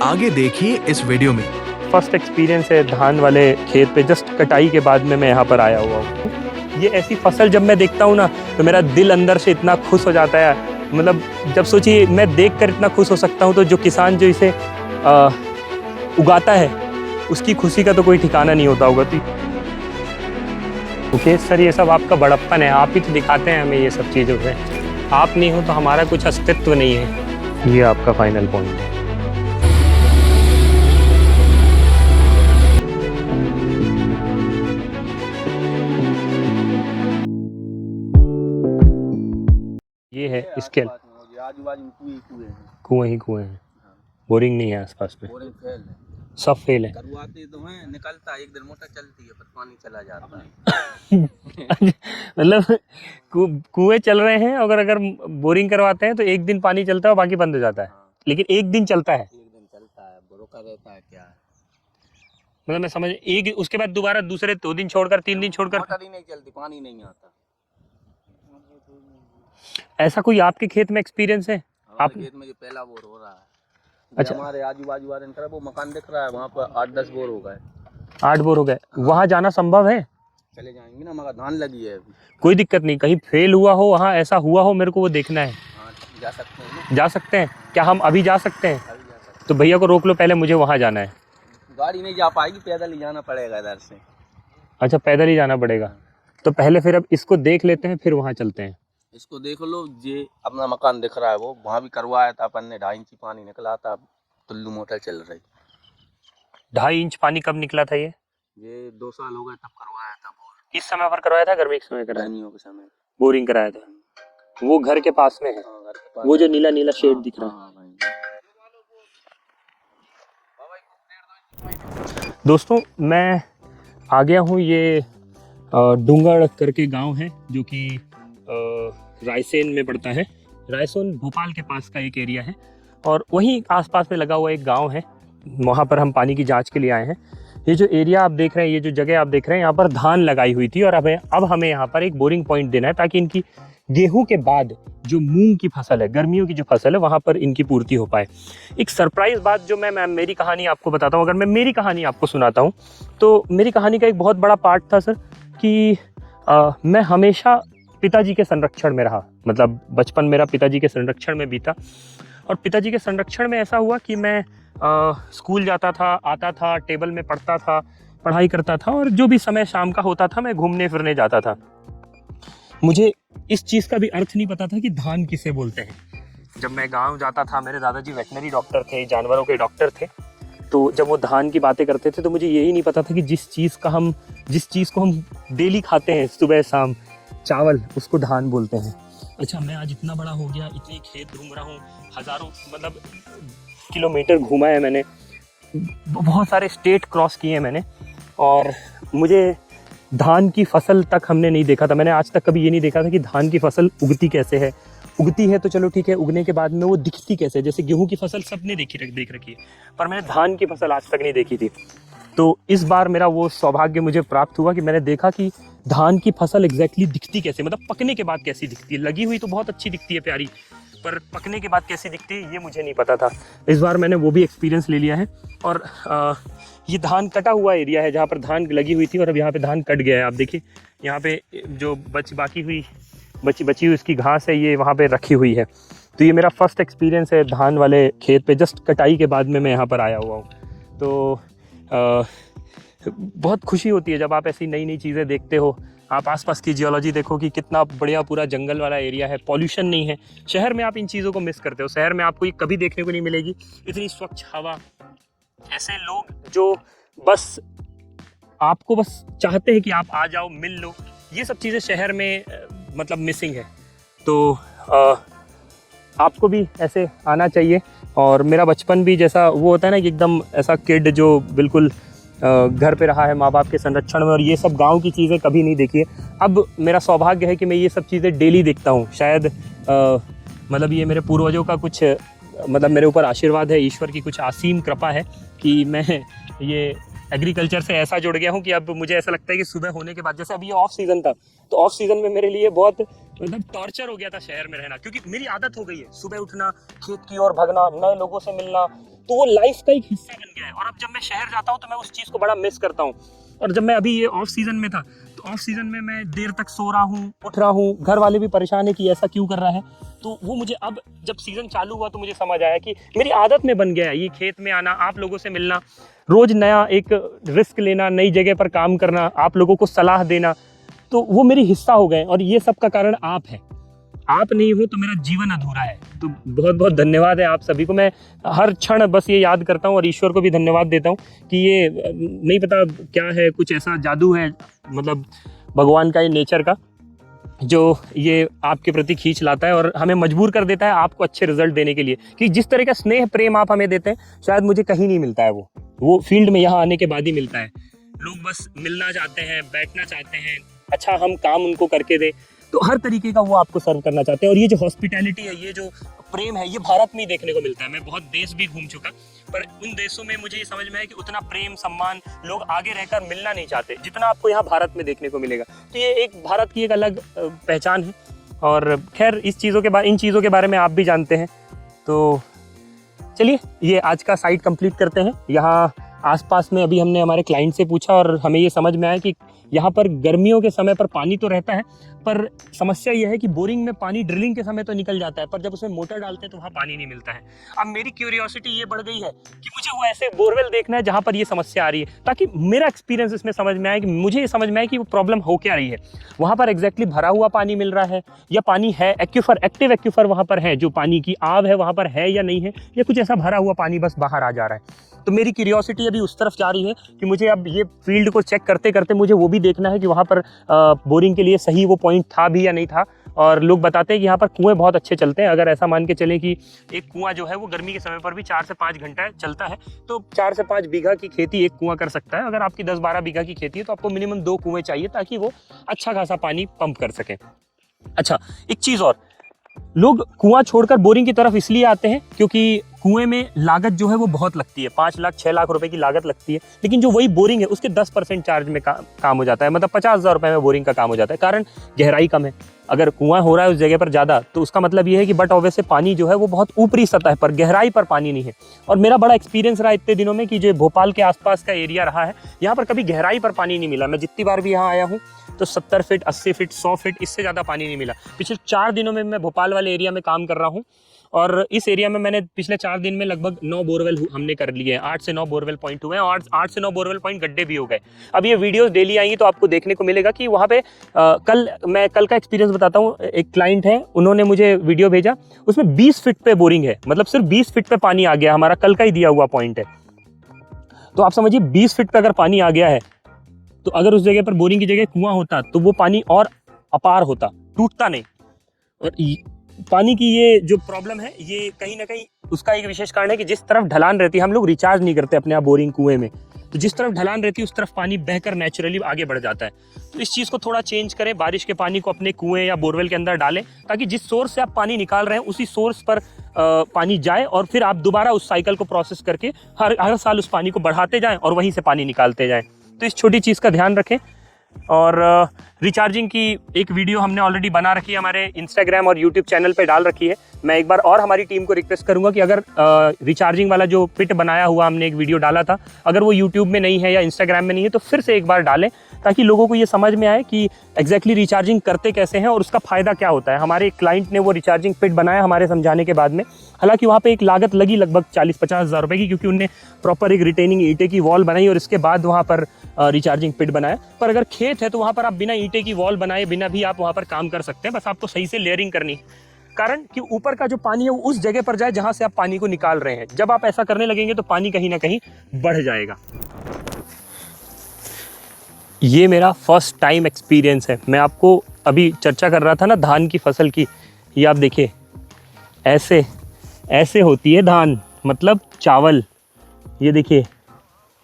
आगे देखिए इस वीडियो में। फर्स्ट एक्सपीरियंस है धान वाले खेत पे, जस्ट कटाई के बाद में मैं यहाँ पर आया हुआ हूँ। ये ऐसी फसल जब मैं देखता हूँ ना तो मेरा दिल अंदर से इतना खुश हो जाता है। मतलब जब सोचिए मैं देखकर इतना खुश हो सकता हूँ तो जो किसान जो इसे उगाता है उसकी खुशी का तो कोई ठिकाना नहीं होता होगा। तो मुकेश सर, ये सब आपका बड़प्पन है, आप ही तो दिखाते हैं हमें ये सब चीज़ों पे। आप नहीं हो तो हमारा कुछ अस्तित्व नहीं है। ये आपका फाइनल पॉइंट है। ये है स्केल, कुएं ही कुएं हैं, बोरिंग नहीं है आसपास में, सब फेल है। करवाते तो हैं, निकलता एक दिन मोटर चलती है पर पानी चला जाता है। मतलब कुएं चल रहे हैं और अगर बोरिंग करवाते हैं तो एक दिन पानी चलता है और बाकी बंद हो जाता है। लेकिन एक दिन चलता है, एक दिन चलता है, रोका रहता है क्या है। मतलब मैं समझ, एक उसके बाद दोबारा दूसरे 2 दिन छोड़कर 3 दिन छोड़कर मोटर ही नहीं चलती, पानी नहीं आता। ऐसा कोई आपके खेत में एक्सपीरियंस है? आप खेत में जो पहला बोर हो रहा है, अच्छा, हमारे आजू बाजू वाले वो मकान दिख रहा है, वहाँ पर 8-10 बोर हो गए। 8 बोर हो गए, वहाँ जाना संभव है? चले जाएंगे ना, मगर धान लगी है अभी। कोई दिक्कत नहीं, कहीं फेल हुआ हो, वहाँ ऐसा हुआ हो, मेरे को वो देखना है। हाँ, जा सकते हैं ना? जा सकते हैं क्या? हम अभी जा सकते हैं? अभी जा सकते हैं। तो भैया को रोक लो, पहले मुझे वहाँ जाना है। गाड़ी नहीं जा पाएगी, पैदल ही जाना पड़ेगा इधर से। अच्छा, पैदल ही जाना पड़ेगा। तो पहले फिर अब इसको देख लेते हैं, फिर वहाँ चलते हैं। इसको देख लो, ये अपना मकान दिख रहा है, वो वहाँ भी करवाया था अपन ने, 2.5 इंची पानी निकला था, टुल्लू मोटर चल रही। 2.5 इंच पानी कब निकला था? ये 2 साल हो गए तब करवाया था बोर। इस समय पर करवाया था? गर्मी के समय कराया? गर्मियों के समय बोरिंग कराया था। वो घर के पास में है? हाँ, घर के पास। वो जो नीला नीला शेड दिख रहा है। हाँ, भाई। दोस्तों, मैं आ गया हूँ, ये डूंगड़ करके गांव है जो कि रायसेन में पड़ता है। रायसेन भोपाल के पास का एक एरिया है और वहीं आसपास में लगा हुआ एक गांव है, वहाँ पर हम पानी की जांच के लिए आए हैं। ये जो एरिया आप देख रहे हैं, ये जो जगह आप देख रहे हैं, यहाँ पर धान लगाई हुई थी और अब हमें यहाँ पर एक बोरिंग पॉइंट देना है ताकि इनकी गेहूं के बाद जो मूंग की फसल है, गर्मियों की जो फसल है, वहाँ पर इनकी पूर्ति हो पाए। एक सरप्राइज बात जो मैं मेरी कहानी आपको बताता हूँ, अगर मैं मेरी कहानी आपको सुनाता हूँ तो मेरी कहानी का एक बहुत बड़ा पार्ट था सर कि मैं हमेशा पिताजी के संरक्षण में रहा। मतलब बचपन मेरा पिताजी के संरक्षण में बीता और पिताजी के संरक्षण में ऐसा हुआ कि मैं स्कूल जाता था, आता था, टेबल में पढ़ता था, पढ़ाई करता था और जो भी समय शाम का होता था मैं घूमने फिरने जाता था। मुझे इस चीज़ का भी अर्थ नहीं पता था कि धान किसे बोलते हैं। जब मैं गांव जाता था, मेरे दादाजी वेटनरी डॉक्टर थे, जानवरों के डॉक्टर थे, तो जब वो धान की बातें करते थे तो मुझे यही नहीं पता था कि जिस चीज़ को हम डेली खाते हैं सुबह शाम, चावल, उसको धान बोलते हैं। अच्छा, मैं आज इतना बड़ा हो गया, इतने खेत घूम रहा हूँ, हज़ारों मतलब किलोमीटर घूमा है मैंने, बहुत सारे स्टेट क्रॉस किए हैं मैंने और मुझे धान की फसल तक हमने नहीं देखा था। मैंने आज तक कभी ये नहीं देखा था कि धान की फसल उगती कैसे है। उगती है तो चलो ठीक है, उगने के बाद में वो दिखती कैसे है। जैसे गेहूं की फसल सबने देख रखी है, पर मैंने धान की फसल आज तक नहीं देखी थी। तो इस बार मेरा वो सौभाग्य मुझे प्राप्त हुआ कि मैंने देखा कि धान की फसल एग्जैक्टली दिखती कैसे, मतलब पकने के बाद कैसी दिखती है। लगी हुई तो बहुत अच्छी दिखती है, प्यारी, पर पकने के बाद कैसी दिखती है ये मुझे नहीं पता था। इस बार मैंने वो भी एक्सपीरियंस ले लिया है और ये धान कटा हुआ एरिया है जहाँ पर धान लगी हुई थी और अब यहाँ पे धान कट गया है। आप देखिए यहाँ पे जो बची हुई इसकी घास है, ये वहाँ पे रखी हुई है। तो ये मेरा फर्स्ट एक्सपीरियंस है धान वाले खेत पे, जस्ट कटाई के बाद में मैं यहाँ पर आया हुआ हूँ। तो बहुत खुशी होती है जब आप ऐसी नई नई चीज़ें देखते हो। आप आसपास की जियोलॉजी देखो कि कितना बढ़िया पूरा जंगल वाला एरिया है, पॉल्यूशन नहीं है। शहर में आप इन चीज़ों को मिस करते हो, शहर में आपको ये कभी देखने को नहीं मिलेगी, इतनी स्वच्छ हवा, ऐसे लोग जो बस आपको बस चाहते हैं कि आप आ जाओ, मिल लो। ये सब चीज़ें शहर में मतलब मिसिंग है। तो आपको भी ऐसे आना चाहिए। और मेरा बचपन भी जैसा वो होता है ना कि एकदम ऐसा किड जो बिल्कुल घर पे रहा है माँ बाप के संरक्षण में और ये सब गांव की चीज़ें कभी नहीं देखी है। अब मेरा सौभाग्य है कि मैं ये सब चीज़ें डेली देखता हूँ। शायद मतलब ये मेरे पूर्वजों का कुछ मतलब मेरे ऊपर आशीर्वाद है, ईश्वर की कुछ असीम कृपा है कि मैं ये एग्रीकल्चर से ऐसा जुड़ गया हूँ कि अब मुझे ऐसा लगता है कि सुबह होने के बाद, जैसे अभी ये ऑफ सीज़न था, तो ऑफ सीज़न में मेरे लिए बहुत मतलब टॉर्चर हो गया था शहर में रहना, क्योंकि मेरी आदत हो गई है सुबह उठना, खेत की ओर भागना, नए लोगों से मिलना, तो वो लाइफ का एक हिस्सा बन गया है। और अब जब मैं शहर जाता हूँ तो मैं उस चीज़ को बड़ा मिस करता हूँ। और जब मैं अभी ये ऑफ सीज़न में था, तो ऑफ सीज़न में मैं देर तक सो रहा हूँ, उठ रहा हूँ, घर वाले भी परेशान है कि ऐसा क्यों कर रहा है। तो वो मुझे अब जब सीज़न चालू हुआ तो मुझे समझ आया कि मेरी आदत में बन गया है ये खेत में आना, आप लोगों से मिलना, रोज़ नया एक रिस्क लेना, नई जगह पर काम करना, आप लोगों को सलाह देना, तो वो मेरी हिस्सा हो गए। और ये सब का कारण आप है। आप नहीं हो तो मेरा जीवन अधूरा है। तो बहुत बहुत धन्यवाद है आप सभी को। मैं हर क्षण बस ये याद करता हूँ और ईश्वर को भी धन्यवाद देता हूँ कि ये नहीं पता क्या है, कुछ ऐसा जादू है मतलब भगवान का, ये नेचर का, जो ये आपके प्रति खींच लाता है और हमें मजबूर कर देता है आपको अच्छे रिजल्ट देने के लिए। कि जिस तरह का स्नेह प्रेम आप हमें देते हैं शायद मुझे कहीं नहीं मिलता है, वो फील्ड में यहाँ आने के बाद ही मिलता है। लोग बस मिलना चाहते हैं, बैठना चाहते हैं, अच्छा हम काम उनको करके दें, तो हर तरीके का वो आपको सर्व करना चाहते हैं। और ये जो हॉस्पिटैलिटी है, ये जो प्रेम है, ये भारत में ही देखने को मिलता है। मैं बहुत देश भी घूम चुका, पर उन देशों में मुझे ये समझ में है कि उतना प्रेम सम्मान लोग आगे रहकर मिलना नहीं चाहते जितना आपको यहाँ भारत में देखने को मिलेगा। तो ये एक भारत की एक अलग पहचान है। और खैर इन चीज़ों के बारे में आप भी जानते हैं। तो चलिए ये आज का साइट कंप्लीट करते हैं। यहाँ आसपास में अभी हमने हमारे क्लाइंट से पूछा और हमें ये समझ में आया कि यहाँ पर गर्मियों के समय पर पानी तो रहता है, पर समस्या ये है कि बोरिंग में पानी ड्रिलिंग के समय तो निकल जाता है, पर जब उसमें मोटर डालते हैं तो वहाँ पानी नहीं मिलता है। अब मेरी क्यूरियोसिटी ये बढ़ गई है कि मुझे वो ऐसे बोरवेल देखना है जहाँ पर ये समस्या आ रही है, ताकि मेरा एक्सपीरियंस इसमें समझ में आए कि मुझे ये समझ में आए कि वो प्रॉब्लम हो क्या रही है। वहाँ पर एग्जैक्टली भरा हुआ पानी मिल रहा है या पानी है, एक्यूफर, एक्टिव एक्यूफर वहाँ पर है, जो पानी की आव है वहाँ पर है या नहीं है, या कुछ ऐसा भरा हुआ पानी बस बाहर आ जा रहा है। तो मेरी क्यूरियोसिटी अभी उस तरफ जा रही है कि मुझे अब ये फील्ड को चेक करते करते मुझे वो भी देखना है कि वहाँ पर बोरिंग के लिए सही वो पॉइंट था भी या नहीं था। और लोग बताते हैं कि यहाँ पर कुएं बहुत अच्छे चलते हैं। अगर ऐसा मान के चलें कि एक कुआं जो है वो गर्मी के समय पर भी 4 से 5 घंटा चलता है, तो 4 से 5 बीघा की खेती एक कुआं कर सकता है। अगर आपकी 10-12 बीघा की खेती है तो आपको मिनिमम 2 कुएं चाहिए ताकि वो अच्छा खासा पानी पंप कर सके। अच्छा, एक चीज़ और, लोग कुआं छोड़कर बोरिंग की तरफ इसलिए आते हैं क्योंकि कुएं में लागत जो है वो बहुत लगती है, 5 लाख 6 लाख रुपए की लागत लगती है, लेकिन जो वही बोरिंग है उसके 10% चार्ज में काम हो जाता है, मतलब 50,000 रुपए में बोरिंग का काम हो जाता है। कारण गहराई कम है। अगर कुआं हो रहा है उस जगह पर ज़्यादा तो उसका मतलब ये है कि बट ऑब्वियस पानी जो है वो बहुत ऊपरी सतह पर, गहराई पर पानी नहीं है। और मेरा बड़ा एक्सपीरियंस रहा इतने दिनों में कि जो भोपाल के आसपास का एरिया रहा है, यहाँ पर कभी गहराई पर पानी नहीं मिला। मैं जितनी बार भी यहाँ आया हूँ तो 70 फीट, 80 फीट, 100 फीट, इससे ज़्यादा पानी नहीं मिला। पिछले 4 दिनों में मैं भोपाल वाले एरिया में काम कर रहा हूँ और इस एरिया में मैंने पिछले 4 दिन में लगभग 9 बोरवेल हमने कर लिए हैं। 8 से 9 बोरवेल पॉइंट हुए हैं और 8 से 9 बोरवेल पॉइंट गड्ढे भी हो गए। अब ये वीडियोस डेली आएंगी तो आपको देखने को मिलेगा कि वहाँ पे कल का एक्सपीरियंस बताता हूँ। एक क्लाइंट है, उन्होंने मुझे वीडियो भेजा, उसमें 20 फीट पे बोरिंग है, मतलब सिर्फ 20 फीट पे पानी आ गया। हमारा कल का ही दिया हुआ पॉइंट है। तो आप समझिए 20 फीट पे अगर पानी आ गया है तो अगर उस जगह पर बोरिंग की जगह कुआं होता तो वो पानी और अपार होता, टूटता नहीं। और पानी की ये जो प्रॉब्लम है ये कहीं ना कहीं उसका एक विशेष कारण है कि जिस तरफ ढलान रहती है, हम लोग रिचार्ज नहीं करते अपने आप बोरिंग कुएं में, तो जिस तरफ ढलान रहती है उस तरफ पानी बहकर नेचुरली आगे बढ़ जाता है। तो इस चीज़ को थोड़ा चेंज करें, बारिश के पानी को अपने कुएं या बोरवेल के अंदर डालें ताकि जिस सोर्स से आप पानी निकाल रहे हैं उसी सोर्स पर पानी जाए और फिर आप दोबारा उस साइकिल को प्रोसेस करके हर साल उस पानी को बढ़ाते जाएं और वहीं से पानी निकालते जाएं। तो इस छोटी चीज़ का ध्यान रखें। और रिचार्जिंग की एक वीडियो हमने ऑलरेडी बना रखी है, हमारे इंस्टाग्राम और यूट्यूब चैनल पे डाल रखी है। मैं एक बार और हमारी टीम को रिक्वेस्ट करूंगा कि अगर रिचार्जिंग वाला जो पिट बनाया हुआ हमने एक वीडियो डाला था, अगर वो यूट्यूब में नहीं है या इंस्टाग्राम में नहीं है तो फिर से एक बार डालें ताकि लोगों को ये समझ में आए कि एग्जैक्टली रिचार्जिंग करते कैसे हैं और उसका फ़ायदा क्या होता है। हमारे एक क्लाइंट ने वो रिचार्जिंग पिट बनाया हमारे समझाने के बाद में, हालांकि वहाँ पे एक लागत लगी लगभग 40-50 हज़ार रुपये की, क्योंकि उनने प्रॉपर एक रिटेनिंग ईंटे की वॉल बनाई और इसके बाद वहाँ पर रिचार्जिंग पिट बनाया। पर अगर खेत है तो वहाँ पर आप बिना ईंटे की वॉल बनाए बिना भी आप वहाँ पर काम कर सकते हैं, बस आपको सही से लेयरिंग करनी है। कारण कि ऊपर का जो पानी है वो उस जगह पर जाए जहाँ से आप पानी को निकाल रहे हैं। जब आप ऐसा करने लगेंगे तो पानी कहीं ना कहीं बढ़ जाएगा। ये मेरा फर्स्ट टाइम एक्सपीरियंस है। मैं आपको अभी चर्चा कर रहा था ना धान की फसल की, ये आप देखिए ऐसे ऐसे होती है धान, मतलब चावल। ये देखिए,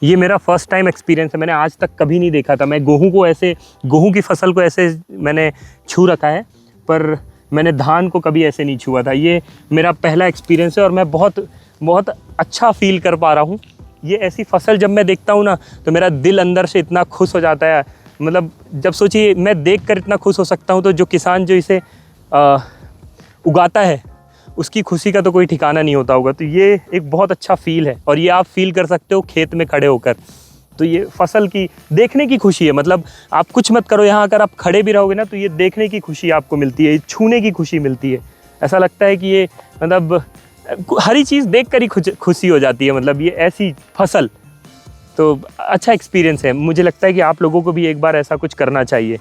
ये मेरा फर्स्ट टाइम एक्सपीरियंस है। मैंने आज तक कभी नहीं देखा था। मैं गेहूं की फसल को ऐसे मैंने छू रखा है, पर मैंने धान को कभी ऐसे नहीं छुआ था। ये मेरा पहला एक्सपीरियंस है और मैं बहुत बहुत अच्छा फील कर पा रहा हूँ ये ऐसी फसल जब मैं देखता हूँ ना तो मेरा दिल अंदर से इतना खुश हो जाता है। मतलब जब सोचिए मैं देखकर इतना खुश हो सकता हूँ, तो जो किसान जो इसे उगाता है उसकी खुशी का तो कोई ठिकाना नहीं होता होगा। तो ये एक बहुत अच्छा फील है और ये आप फील कर सकते हो खेत में खड़े होकर। तो ये फसल की देखने की खुशी है। मतलब आप कुछ मत करो, यहाँ अगर आप खड़े भी रहोगे ना तो ये देखने की खुशी आपको मिलती है, छूने की खुशी मिलती है। ऐसा लगता है कि ये मतलब हर चीज़ देख कर ही खुशी हो जाती है। मतलब ये ऐसी फसल तो अच्छा एक्सपीरियंस है। मुझे लगता है कि आप लोगों को भी एक बार ऐसा कुछ करना चाहिए।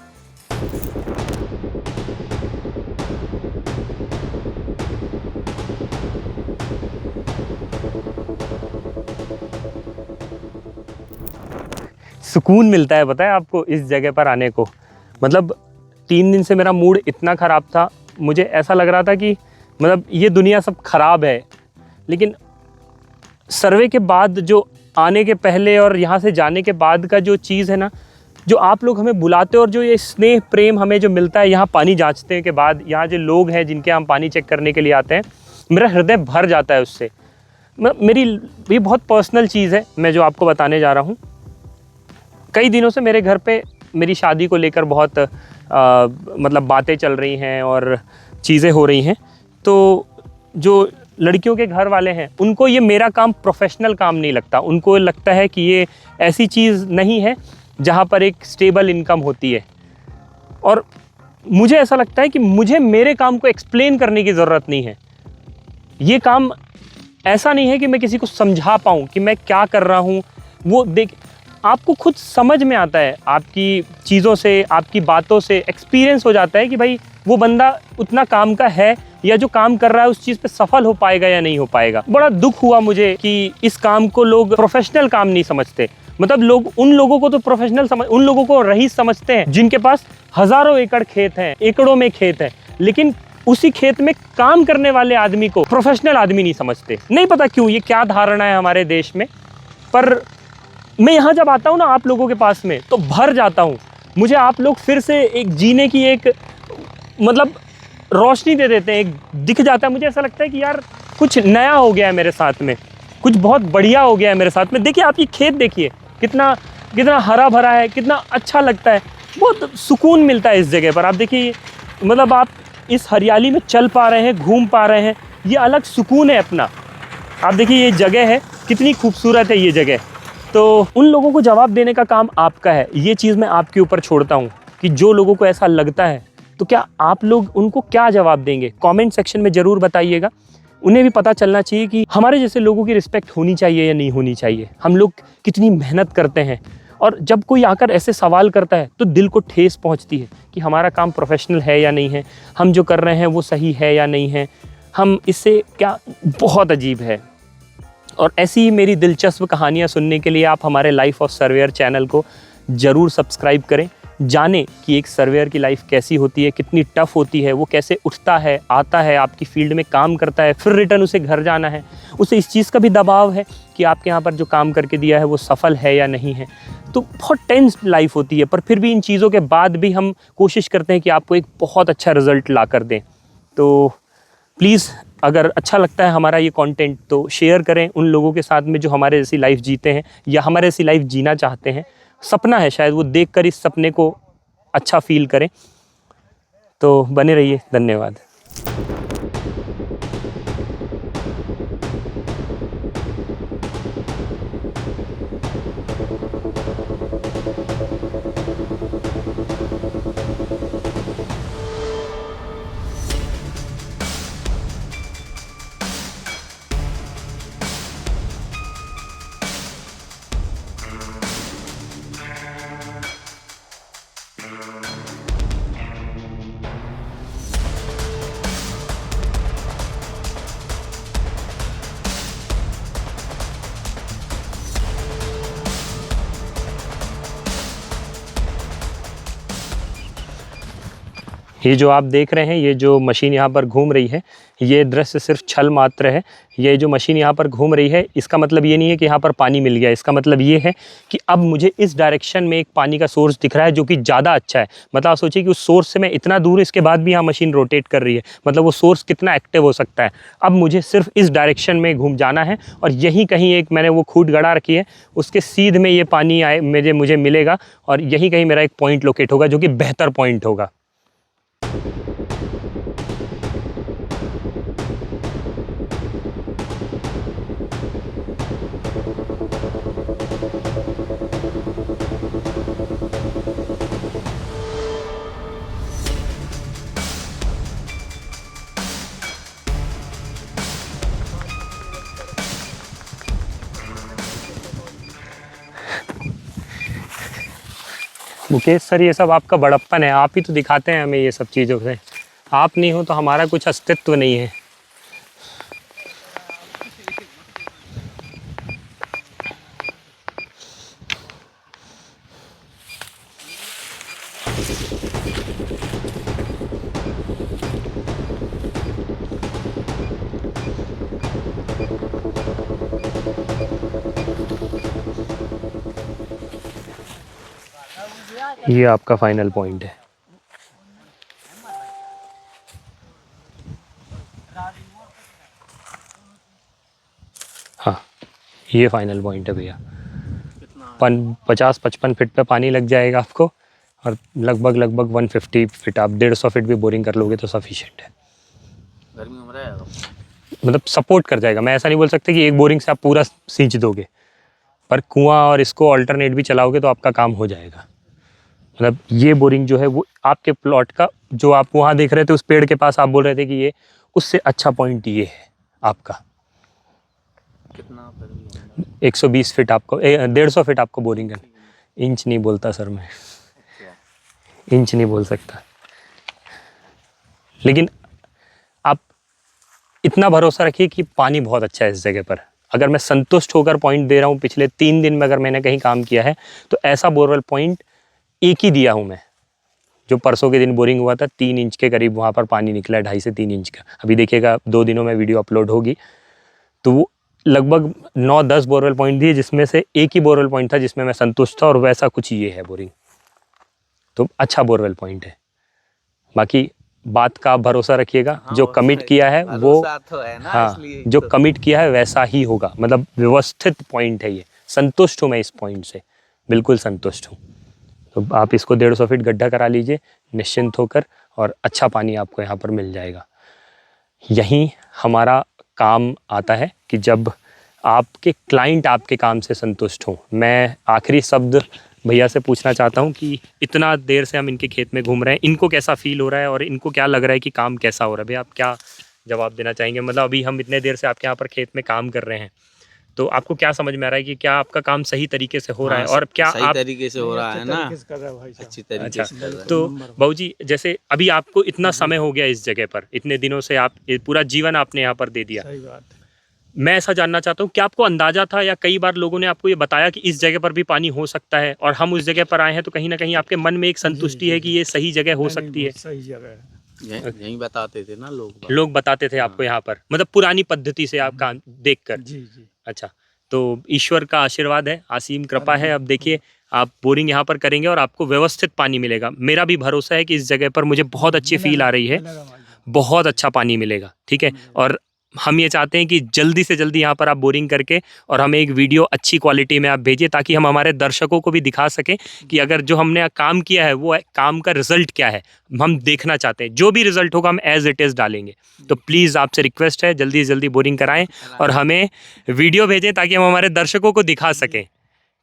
सुकून मिलता है, पता है आपको, इस जगह पर आने को। मतलब 3 दिन से मेरा मूड इतना ख़राब था, मुझे ऐसा लग रहा था कि मतलब ये दुनिया सब ख़राब है। लेकिन सर्वे के बाद जो आने के पहले और यहाँ से जाने के बाद का जो चीज़ है ना, जो आप लोग हमें बुलाते हो और जो ये स्नेह प्रेम हमें जो मिलता है यहाँ पानी जांचने के बाद, यहाँ जो लोग हैं जिनके हम पानी चेक करने के लिए आते हैं, मेरा हृदय भर जाता है उससे। मेरी ये बहुत पर्सनल चीज़ है मैं जो आपको बताने जा रहा हूँ। कई दिनों से मेरे घर पे मेरी शादी को लेकर बहुत मतलब बातें चल रही हैं और चीज़ें हो रही हैं। तो जो लड़कियों के घर वाले हैं उनको ये मेरा काम प्रोफेशनल काम नहीं लगता। उनको लगता है कि ये ऐसी चीज़ नहीं है जहाँ पर एक स्टेबल इनकम होती है। और मुझे ऐसा लगता है कि मुझे मेरे काम को एक्सप्लेन करने की ज़रूरत नहीं है। ये काम ऐसा नहीं है कि मैं किसी को समझा पाऊँ कि मैं क्या कर रहा हूँ। वो देख आपको खुद समझ में आता है, आपकी चीज़ों से, आपकी बातों से एक्सपीरियंस हो जाता है कि भाई वो बंदा उतना काम का है या जो काम कर रहा है उस चीज़ पे सफल हो पाएगा या नहीं हो पाएगा। बड़ा दुख हुआ मुझे कि इस काम को लोग प्रोफेशनल काम नहीं समझते। मतलब लोग उन लोगों को तो प्रोफेशनल उन लोगों को रईस समझते हैं जिनके पास हज़ारों एकड़ खेत हैं, एकड़ों में खेत है, लेकिन उसी खेत में काम करने वाले आदमी को प्रोफेशनल आदमी नहीं समझते। नहीं पता क्यों, ये क्या धारणा है हमारे देश में। पर मैं यहाँ जब आता हूँ ना आप लोगों के पास में तो भर जाता हूँ। मुझे आप लोग फिर से एक जीने की एक मतलब रोशनी दे देते हैं, एक दिख जाता है। मुझे ऐसा लगता है कि यार कुछ नया हो गया है मेरे साथ में, कुछ बहुत बढ़िया हो गया है मेरे साथ में। देखिए आप ये खेत देखिए कितना कितना हरा भरा है, कितना अच्छा लगता है, बहुत सुकून मिलता है इस जगह पर। आप देखिए मतलब आप इस हरियाली में चल पा रहे हैं, घूम पा रहे हैं, ये अलग सुकून है अपना। आप देखिए ये जगह है कितनी खूबसूरत है ये जगह। तो उन लोगों को जवाब देने का काम आपका है। ये चीज़ मैं आपके ऊपर छोड़ता हूँ कि जो लोगों को ऐसा लगता है तो क्या आप लोग उनको क्या जवाब देंगे, कमेंट सेक्शन में ज़रूर बताइएगा। उन्हें भी पता चलना चाहिए कि हमारे जैसे लोगों की रिस्पेक्ट होनी चाहिए या नहीं होनी चाहिए, हम लोग कितनी मेहनत करते हैं। और जब कोई आकर ऐसे सवाल करता है तो दिल को ठेस पहुंचती है कि हमारा काम प्रोफेशनल है या नहीं है, हम जो कर रहे हैं वो सही है या नहीं है, हम इससे क्या। बहुत अजीब है। और ऐसी ही मेरी दिलचस्प कहानियाँ सुनने के लिए आप हमारे लाइफ ऑफ सर्वेयर चैनल को ज़रूर सब्सक्राइब करें। जानें कि एक सर्वेयर की लाइफ कैसी होती है, कितनी टफ़ होती है, वो कैसे उठता है, आता है, आपकी फील्ड में काम करता है, फिर रिटर्न उसे घर जाना है। उसे इस चीज़ का भी दबाव है कि आपके यहाँ पर जो काम करके दिया है वो सफल है या नहीं है। तो बहुत टेंस लाइफ होती है, पर फिर भी इन चीज़ों के बाद भी हम कोशिश करते हैं कि आपको एक बहुत अच्छा रिज़ल्ट ला कर दें। तो प्लीज़ अगर अच्छा लगता है हमारा ये कंटेंट तो शेयर करें उन लोगों के साथ में जो हमारे जैसी लाइफ जीते हैं या हमारे जैसी लाइफ जीना चाहते हैं। सपना है शायद वो देखकर इस सपने को अच्छा फील करें। तो बने रहिए। धन्यवाद। ये जो आप देख रहे हैं, ये जो मशीन यहाँ पर घूम रही है, ये दृश्य सिर्फ छल मात्र है। ये जो मशीन यहाँ पर घूम रही है, इसका मतलब ये नहीं है कि यहाँ पर पानी मिल गया। इसका मतलब ये है कि अब मुझे इस डायरेक्शन में एक पानी का सोर्स दिख रहा है जो कि ज़्यादा अच्छा है। मतलब आप सोचिए कि उस सोर्स से मैं इतना दूर, इसके बाद भी यहाँ मशीन रोटेट कर रही है, मतलब वो सोर्स कितना एक्टिव हो सकता है। अब मुझे सिर्फ इस डायरेक्शन में घूम जाना है और यहीं कहीं एक मैंने वो खूंट गड़ा रखी है, उसके सीध में ये पानी आए मुझे मिलेगा और यहीं कहीं मेरा एक पॉइंट लोकेट होगा जो कि बेहतर पॉइंट होगा। मुकेश सर, ये सब आपका बड़प्पन है, आप ही तो दिखाते हैं हमें ये सब चीज़ों से। आप नहीं हो तो हमारा कुछ अस्तित्व नहीं है। ये आपका फाइनल पॉइंट है। हाँ, ये फाइनल पॉइंट है भैया। 50-55 फीट पे पानी लग जाएगा आपको और लगभग 150 फीट, आप 150 फीट भी बोरिंग कर लोगे तो सफिशिएंट है। गर्मी में रहेगा, मतलब सपोर्ट कर जाएगा। मैं ऐसा नहीं बोल सकता कि एक बोरिंग से आप पूरा सींच दोगे, पर कुआं और इसको अल्टरनेट भी चलाओगे तो आपका काम हो जाएगा। मतलब ये बोरिंग जो है वो आपके प्लॉट का, जो आप वहाँ देख रहे थे उस पेड़ के पास, आप बोल रहे थे कि ये उससे अच्छा पॉइंट ये है आपका। कितना 120 फीट आपको, 150 फीट आपको बोरिंग है। इंच नहीं बोलता सर मैं, इंच नहीं बोल सकता, लेकिन आप इतना भरोसा रखिए कि पानी बहुत अच्छा है इस जगह पर। अगर मैं संतुष्ट होकर पॉइंट दे रहा हूँ, पिछले 3 दिन में अगर मैंने कहीं काम किया है तो ऐसा बोरवेल पॉइंट एक ही दिया हूँ मैं। जो परसों के दिन बोरिंग हुआ था, 3 इंच के करीब वहाँ पर पानी निकला, 2.5 से 3 इंच का। अभी देखिएगा 2 दिनों में वीडियो अपलोड होगी, तो वो लगभग 9-10 बोरवेल पॉइंट दिए, जिसमें से एक ही बोरवेल पॉइंट था जिसमें मैं संतुष्ट था, और वैसा कुछ ये है बोरिंग। तो अच्छा बोरवेल पॉइंट है। बाकी बात का आप भरोसा रखिएगा। हाँ, जो कमिट किया है वो, तो है ना, हाँ, जो तो कमिट किया है वैसा ही होगा। मतलब व्यवस्थित पॉइंट है ये। संतुष्ट हूँ मैं इस पॉइंट से, बिल्कुल संतुष्ट हूँ। तो आप इसको 150 फीट गड्ढा करा लीजिए निश्चिंत होकर, और अच्छा पानी आपको यहाँ पर मिल जाएगा। यहीं हमारा काम आता है कि जब आपके क्लाइंट आपके काम से संतुष्ट हों। मैं आखिरी शब्द भैया से पूछना चाहता हूँ कि इतना देर से हम इनके खेत में घूम रहे हैं, इनको कैसा फील हो रहा है और इनको क्या लग रहा है कि काम कैसा हो रहा है। भैया आप क्या जवाब देना चाहेंगे? मतलब अभी हम इतने देर से आपके यहाँ पर खेत में काम कर रहे हैं, तो आपको क्या समझ में आ रहा है कि क्या आपका काम सही तरीके से हो रहा है? और क्या सही आप तरीके से हो रहा है ना, अच्छी तरीके अच्छा, से कर रहा है। तो बाबू जी, जैसे अभी आपको इतना समय हो गया इस जगह पर, इतने दिनों से आप पूरा जीवन आपने यहाँ पर दे दिया। सही बात है। मैं ऐसा जानना चाहता हूँ, क्या आपको अंदाजा था या कई बार लोगों ने आपको ये बताया कि इस जगह पर भी पानी हो सकता है, और हम उस जगह पर आए हैं तो कहीं ना कहीं आपके मन में एक संतुष्टि है कि ये सही जगह हो सकती है? सही जगह है। यही बताते थे ना लोग बताते थे आपको यहाँ पर, मतलब पुरानी पद्धति से आप काम देख कर? जी जी। अच्छा, तो ईश्वर का आशीर्वाद है, असीम कृपा है। अब देखिए आप बोरिंग यहाँ पर करेंगे और आपको व्यवस्थित पानी मिलेगा। मेरा भी भरोसा है कि इस जगह पर मुझे बहुत अच्छी फील आ रही है, बहुत अच्छा पानी मिलेगा। ठीक है, और हम ये चाहते हैं कि जल्दी से जल्दी यहाँ पर आप बोरिंग करके और हमें एक वीडियो अच्छी क्वालिटी में आप भेजिए, ताकि हम हमारे दर्शकों को भी दिखा सकें कि अगर जो हमने काम किया है वो काम का रिजल्ट क्या है, हम देखना चाहते हैं। जो भी रिजल्ट होगा हम एज इट इज़ डालेंगे। तो प्लीज़ आपसे रिक्वेस्ट है, जल्दी से जल्दी बोरिंग कराएं और हमें वीडियो भेजें ताकि हम हमारे दर्शकों को दिखा सकें।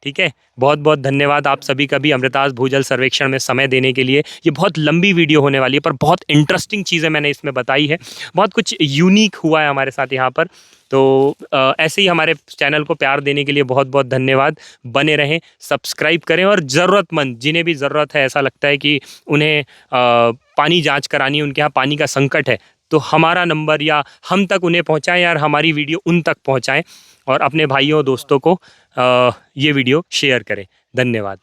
ठीक है, बहुत बहुत धन्यवाद आप सभी का भी अमृतास भूजल सर्वेक्षण में समय देने के लिए। ये बहुत लंबी वीडियो होने वाली है, पर बहुत इंटरेस्टिंग चीज़ें मैंने इसमें बताई है, बहुत कुछ यूनिक हुआ है हमारे साथ यहाँ पर। तो ऐसे ही हमारे चैनल को प्यार देने के लिए बहुत बहुत धन्यवाद। बने रहें, सब्सक्राइब करें, और ज़रूरतमंद जिन्हें भी ज़रूरत है, ऐसा लगता है कि उन्हें पानी जाँच करानी है, उनके यहाँ पानी का संकट है, तो हमारा नंबर या हम तक उन्हें पहुँचाएँ, या हमारी वीडियो उन तक पहुँचाएँ, और अपने भाइयों दोस्तों को ये वीडियो शेयर करें। धन्यवाद।